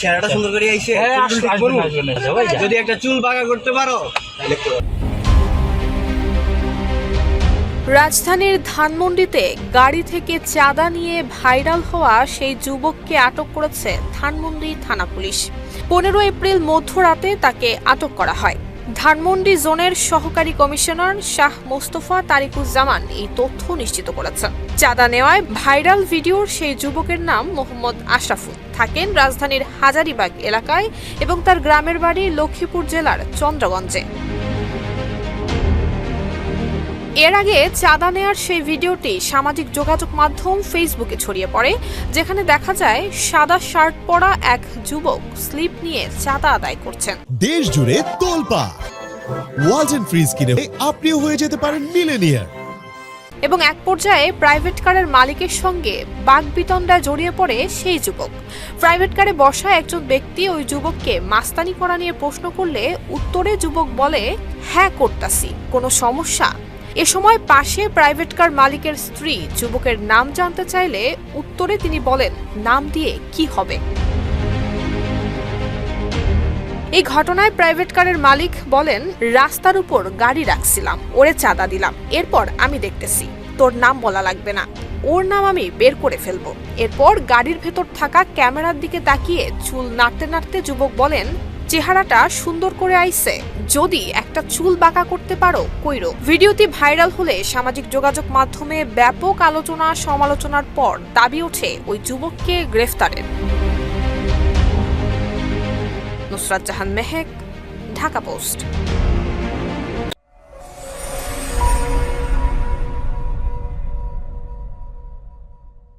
চেহারাটা সুন্দর করে আইছে যদি একটা চুল বাঁকা করতে পারো তাহলে রাজধানীর ধানমন্ডিতে গাড়ি থেকে চাঁদা নিয়ে ভাইরাল হওয়া সেই যুবককে আটক করেছে ধানমন্ডি থানা পুলিশ। 15 এপ্রিল মধ্যরাতে তাকে আটক করা হয়। ধানমন্ডি জোনের সহকারী কমিশনার শাহ মোস্তফা তারিকুজ্জামান এই তথ্য নিশ্চিত করেছেন। চাঁদা নেওয়ায় ভাইরাল ভিডিওর সেই যুবকের নাম মোহাম্মদ আশরাফুল, থাকেন রাজধানীর হাজারীবাগ এলাকায় এবং তার গ্রামের বাড়ি লক্ষ্মীপুর জেলার চন্দ্রগঞ্জে। এর আগে চাঁদা নেয়ার সেই ভিডিওটি সামাজিক যোগাযোগ মাধ্যম ফেসবুকে ছড়িয়ে পড়ে, যেখানে দেখা যায় সাদা শার্ট পরা এক যুবক স্লিপ নিয়ে চাঁদা আদায় করছেন। দেশ জুড়ে তোলপাড় ওয়ালটন ফ্রিজ কিনে আপনিও হয়ে যেতে পারেন মিলেনিয়ার। এবং এক পর্যায়ে প্রাইভেট কারের মালিকের সঙ্গে বাকবিতণ্ডায় জড়িয়ে পড়ে সেই যুবক। প্রাইভেট কারে বসা একজন ব্যক্তি ওই যুবককে মাস্তানি করা নিয়ে প্রশ্ন করলে উত্তরে যুবক বলে, হ্যাঁ করতাছি, কোনো সমস্যা? এ সময় পাশে প্রাইভেট কার মালিকের স্ত্রী যুবকের নাম জানতে চাইলে উত্তরে তিনি বলেন, নাম দিয়ে কি হবে? এই ঘটনায় প্রাইভেট কারের মালিক বলেন, রাস্তার উপর গাড়ি রাখছিলাম, ওরে চাঁদা দিলাম, এরপর আমি দেখতেছি, তোর নাম বলা লাগবে না, ওর নাম আমি বের করে ফেলবো। এরপর গাড়ির ভেতর থাকা ক্যামেরার দিকে তাকিয়ে চুল নাড়তে নাড়তে যুবক বলেন, চেহারাটা সুন্দর করে আইছে, যদি একটা চুল বাঁকা করতে পারো কইরো। ভিডিওটি ভাইরাল হলে সামাজিক যোগাযোগ মাধ্যমে ব্যাপক আলোচনা সমালোচনার পর দাবি ওঠে ওই যুবককে গ্রেফতারের। নুসরাত জাহান মেহেক, ঢাকা পোস্ট।